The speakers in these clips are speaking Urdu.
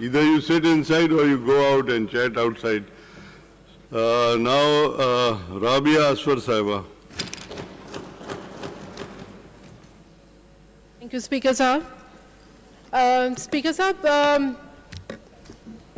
Either you sit inside or you go out and chat outside. Now Rabia Aswar Saiba. Thank you, Speaker Saab. Speaker Saab,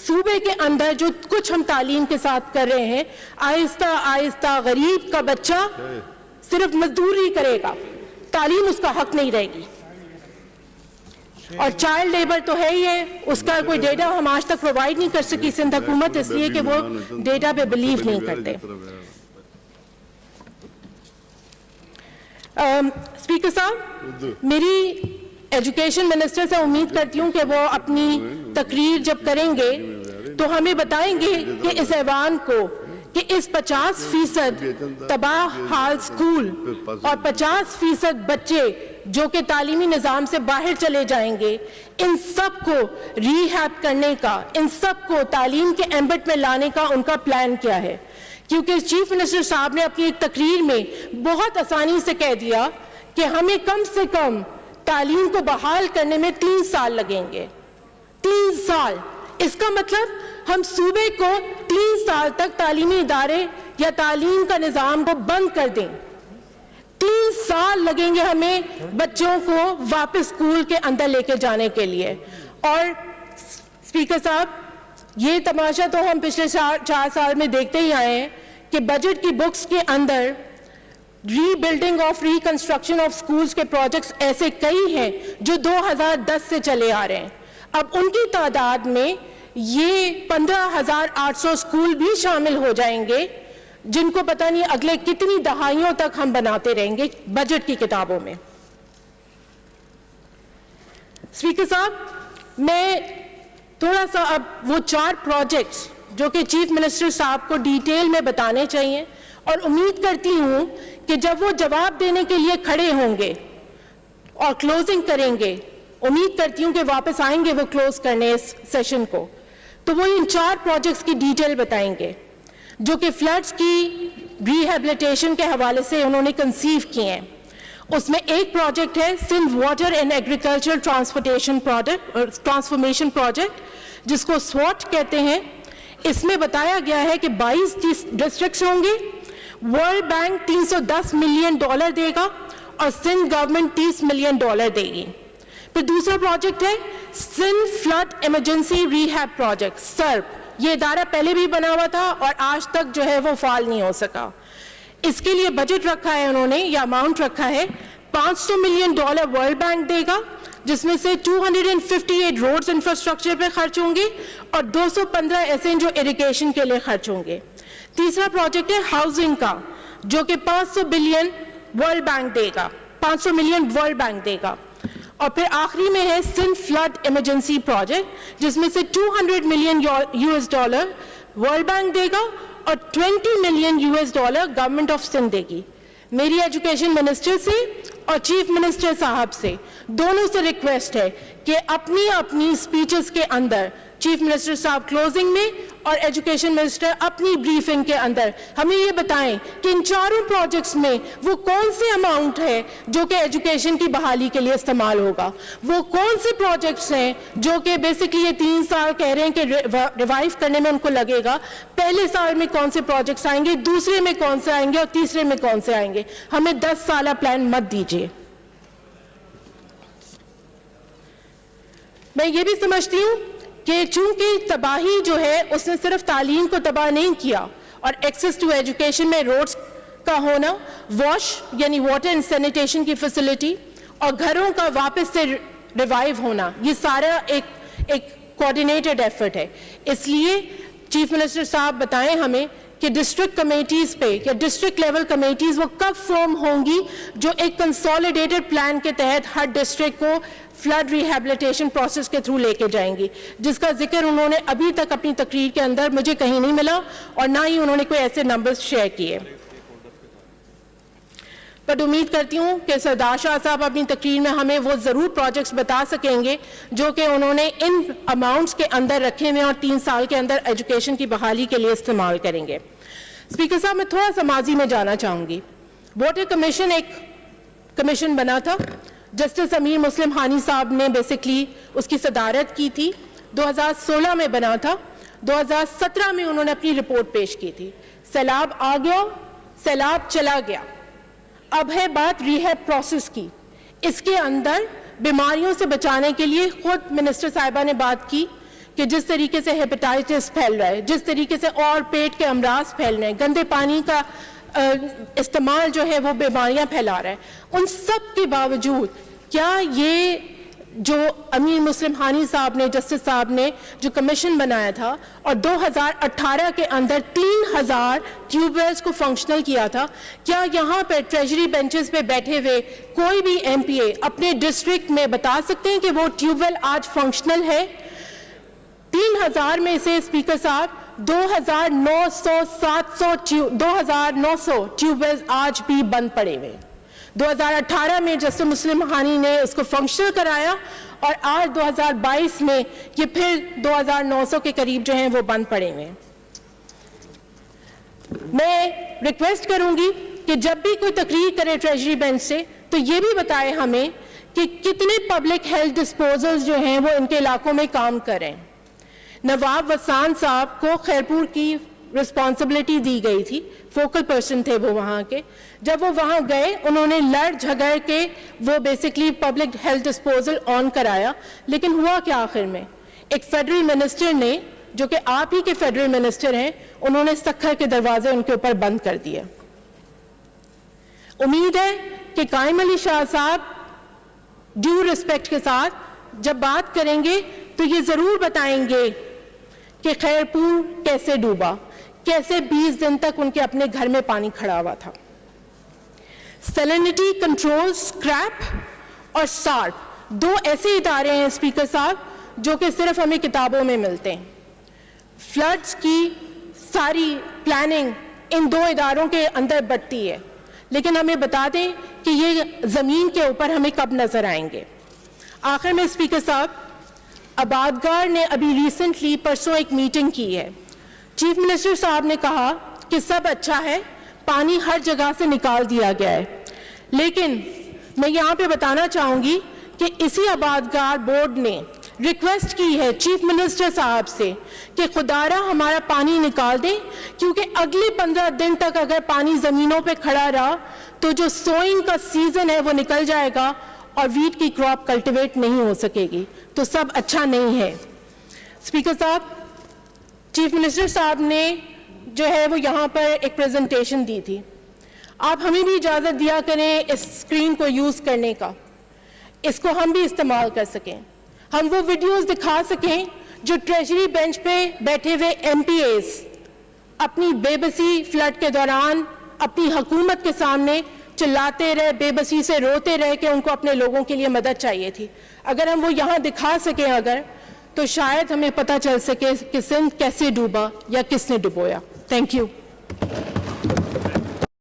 صوبے کے اندر جو کچھ ہم تعلیم کے ساتھ کر رہے ہیں، آہستہ آہستہ غریب کا بچہ صرف مزدوری کرے گا، تعلیم اس کا حق نہیں رہے گی. اور چائلڈ لیبر تو ہے ہی ہے، اس کا کوئی ڈیٹا ہم آج تک پرووائڈ نہیں کر سکی سندھ حکومت، اس لیے کہ وہ ڈیٹا پہ بلیو نہیں کرتے. اسپیکر صاحب، میری ایجوکیشن منسٹر سے امید کرتی ہوں کہ وہ اپنی تقریر جب کریں گے تو ہمیں بتائیں گے کہ اس ایوان کو کہ اس 50% تباہ حال سکول اور 50% بچے جو کہ تعلیمی نظام سے باہر چلے جائیں گے، ان سب کو ری ہیب کرنے کا، ان سب کو تعلیم کے ایمبٹ میں لانے کا ان کا پلان کیا ہے. کیونکہ چیف منسٹر صاحب نے اپنی ایک تقریر میں بہت آسانی سے کہہ دیا کہ ہمیں کم سے کم تعلیم کو بحال کرنے میں 3 سال لگیں گے. 3 سال، اس کا مطلب ہم صوبے کو 3 سال تک تعلیمی ادارے یا تعلیم کا نظام کو بند کر دیں. 3 سال لگیں گے ہمیں بچوں کو واپس اسکول کے اندر لے کے جانے کے لیے. اور اسپیکر صاحب، یہ تماشا تو ہم پچھلے 4 سال میں دیکھتے ہی آئے ہیں کہ بجٹ کی بکس کے اندر rebuilding of reconstruction of schools کے پروجیکٹس ایسے کئی ہیں جو 2010 سے چلے آ رہے ہیں. اب ان کی تعداد میں یہ 15,800 سکول بھی شامل ہو جائیں گے جن کو پتہ نہیں اگلے کتنی دہائیوں تک ہم بناتے رہیں گے بجٹ کی کتابوں میں. اسپیکر صاحب، میں تھوڑا سا اب وہ 4 پروجیکٹس جو کہ چیف منسٹر صاحب کو ڈیٹیل میں بتانے چاہیے، اور امید کرتی ہوں کہ جب وہ جواب دینے کے لیے کھڑے ہوں گے اور کلوزنگ کریں گے، امید کرتی ہوں کہ واپس آئیں گے وہ کلوز کرنے اس سیشن کو، تو وہ ان 4 پروجیکٹس کی ڈیٹیل بتائیں گے جو کہ فلڈز کی ریہیبلیٹیشن کے حوالے سے انہوں نے کنسیو کیے ہیں. اس میں ایک پروجیکٹ ہے Sindh water and agriculture transformation project, جس کو سواٹ کہتے ہیں. اس میں بتایا گیا ہے کہ 22 ڈسٹرکٹس ہوں گے، ورلڈ بینک $310 ملین دے گا اور سندھ گورنمنٹ $30 ملین دے گی. پھر دوسرا پروجیکٹ ہے Sindh flood emergency rehab project, سرپ. یہ ادارہ پہلے بھی بنا ہوا تھا اور آج تک جو ہے وہ فعال نہیں ہو سکا. اس کے لیے بجٹ رکھا ہے انہوں نے، یا اماؤنٹ رکھا ہے $500 ملین ورلڈ بینک دے گا، جس میں سے 258 روڈز انفراسٹرکچر پہ خرچ ہوں گے اور 215 ایسے ہیں جو اریگیشن کے لیے خرچ ہوں گے. تیسرا پروجیکٹ ہے ہاؤسنگ کا، جو کہ 500 ملین ورلڈ بینک دے گا. اور پھر آخری میں ہے سندھ فلڈ ایمرجنسی پروجیکٹ، جس میں سے $200 ملین ورلڈ بینک دے گا اور $20 ملین گورنمنٹ آف سندھ دے گی. میری ایجوکیشن منسٹر سے اور چیف منسٹر صاحب سے دونوں سے ریکویسٹ ہے کہ اپنی اپنی سپیچز کے اندر، چیف منسٹر صاحب کلوزنگ میں اور ایجوکیشن منسٹر اپنی بریفنگ کے اندر ہمیں یہ بتائیں کہ ان 4 پروجیکٹس میں وہ کون سے اماؤنٹ ہے جو کہ ایجوکیشن کی بحالی کے لیے استعمال ہوگا، وہ کون سے پروجیکٹس ہیں جو کہ بیسکلی یہ 3 سال کہہ رہے ہیں کہ ریوائیو کرنے میں ان کو لگے گا. پہلے سال میں کون سے پروجیکٹس آئیں گے، دوسرے میں کون سے آئیں گے اور تیسرے میں کون سے آئیں گے. ہمیں 10 سالہ پلان مت دیجیے. میں یہ بھی سمجھتی ہوں کہ چونکہ تباہی جو ہے اس نے صرف تعلیم کو تباہ نہیں کیا، اور ایکسیس ٹو ایجوکیشن میں روڈز کا ہونا، واش یعنی واٹر اینڈ سینیٹیشن کی فیسلٹی، اور گھروں کا واپس سے ریوائیو ہونا، یہ سارا ایک کوآرڈینیٹڈ ایفرٹ ہے. اس لیے چیف منسٹر صاحب بتائیں ہمیں کہ ڈسٹرکٹ کمیٹیز پہ یا ڈسٹرکٹ لیول کمیٹیز وہ کب فارم ہوں گی جو ایک کنسولیڈیٹڈ پلان کے تحت ہر ڈسٹرکٹ کو فلڈ ریہیبلیٹیشن پروسیس کے تھرو لے کے جائیں گی، جس کا ذکر انہوں نے ابھی تک اپنی تقریر کے اندر مجھے کہیں نہیں ملا اور نہ ہی انہوں نے کوئی ایسے نمبرز شیئر کیے. بٹ امید کرتی ہوں کہ سردار شاہ صاحب اپنی تقریر میں ہمیں وہ ضرور پروجیکٹس بتا سکیں گے جو کہ انہوں نے ان اماؤنٹس کے اندر رکھے ہوئے اور 3 سال کے اندر ایجوکیشن کی بحالی کے لیے استعمال کریں گے. اسپیکر صاحب، میں تھوڑا سا ماضی میں جانا چاہوں گی. واٹر کمیشن ایک کمیشن بنا تھا، جسٹس امیر مسلم ہانی صاحب نے بیسکلی اس کی صدارت کی تھی. 2016 میں بنا تھا. 2017 میں انہوں نے اپنی رپورٹ پیش کی تھی. سیلاب آ گیا، سیلاب چلا گیا. اب ہے بات ریہیب پروسیس کی. اس کے اندر بیماریوں سے بچانے کے لیے خود منسٹر صاحبہ نے بات کی کہ کہ جس طریقے سے ہیپیٹائٹس پھیل رہا ہے, جس طریقے سے اور پیٹ کے امراض پھیل رہے ہیں, گندے پانی کا استعمال جو ہے وہ بیماریاں پھیلا رہا ہے, ان سب کے باوجود کیا یہ جو امیر مسلم ہانی صاحب نے, جسٹس صاحب نے جو کمیشن بنایا تھا اور 2018 کے اندر 3000 ٹیوب ویلز کو فنکشنل کیا تھا, کیا یہاں پہ ٹریجری بینچز پہ بیٹھے ہوئے کوئی بھی ایم پی اے اپنے ڈسٹرکٹ میں بتا سکتے ہیں کہ وہ ٹیوب ویل آج فنکشنل ہے؟ 3000 میں سے اسپیکر صاحب 2900 ٹیوب ویلز آج بھی بند پڑے ہوئے. 2018 میں جسٹس مسلم ہانی نے اس کو فنکشنل کرایا اور آج 2022 میں یہ پھر 2900 کے قریب جو ہیں وہ بند پڑے ہوئے ہیں. میں ریکویسٹ کروں گی کہ جب بھی کوئی تقریر کرے ٹریجری بینچ سے تو یہ بھی بتائے ہمیں کہ کتنے پبلک ہیلتھ ڈسپوزلز جو ہیں وہ ان کے علاقوں میں کام کریں. نواب وسان صاحب کو خیرپور کی رسپانسبلٹی دی گئی تھی, فوکل پرسن تھے وہ وہاں کے. جب وہ وہاں گئے انہوں نے لڑ جھگڑ کے وہ بیسکلی پبلک ہیلتھ ڈسپوزل آن کرایا, لیکن ہوا کیا آخر میں؟ ایک فیڈرل منسٹر نے, جو کہ آپ ہی کے فیڈرل منسٹر ہیں, انہوں نے سکھر کے دروازے ان کے اوپر بند کر دیے. امید ہے کہ قائم علی شاہ صاحب ڈیو ریسپیکٹ کے ساتھ جب بات کریں گے تو یہ ضرور بتائیں گے کہ خیرپور کیسے ڈوبا, کیسے 20 دن تک ان کے اپنے گھر میں پانی کھڑا ہوا تھا. سیلینٹی کنٹرول, اسکریپ اور سارپ 2 ایسے ادارے ہیں اسپیکر صاحب جو کہ صرف ہمیں کتابوں میں ملتے ہیں. فلڈز کی ساری پلاننگ ان 2 اداروں کے اندر بٹتی ہے, لیکن ہمیں بتا دیں کہ یہ زمین کے اوپر ہمیں کب نظر آئیں گے. آخر میں اسپیکر صاحب, آبادگار نے ابھی ریسنٹلی پرسوں ایک میٹنگ کی ہے. چیف منسٹر صاحب نے کہا کہ سب اچھا ہے, پانی ہر جگہ سے نکال دیا گیا ہے, لیکن میں یہاں پہ بتانا چاہوں گی کہ اسی آبادگار بورڈ نے ریکویسٹ کی ہے چیف منسٹر صاحب سے کہ خدارا ہمارا پانی نکال دیں, کیونکہ اگلے 15 دن تک اگر پانی زمینوں پہ کھڑا رہا تو جو سوئنگ کا سیزن ہے وہ نکل جائے گا اور ویٹ کی کراپ کلٹیویٹ نہیں ہو سکے گی, تو سب اچھا نہیں ہے. اسپیکر صاحب, چیف منسٹر صاحب نے جو ہے وہ یہاں پر ایک پریزنٹیشن دی تھی. آپ ہمیں بھی اجازت دیا کریں اس اسکرین کو یوز کرنے کا, اس کو ہم بھی استعمال کر سکیں, ہم وہ ویڈیوز دکھا سکیں جو ٹریجری بینچ پہ بیٹھے ہوئے ایم پی ایز اپنی بے بسی فلڈ کے دوران اپنی حکومت کے سامنے چلاتے رہے, بے بسی سے روتے رہے کہ ان کو اپنے لوگوں کے لیے مدد چاہیے تھی. اگر ہم وہ یہاں دکھا سکیں اگر, تو شاید ہمیں پتہ چل سکے کہ سندھ کیسے ڈوبا یا کس نے ڈبویا. Thank you.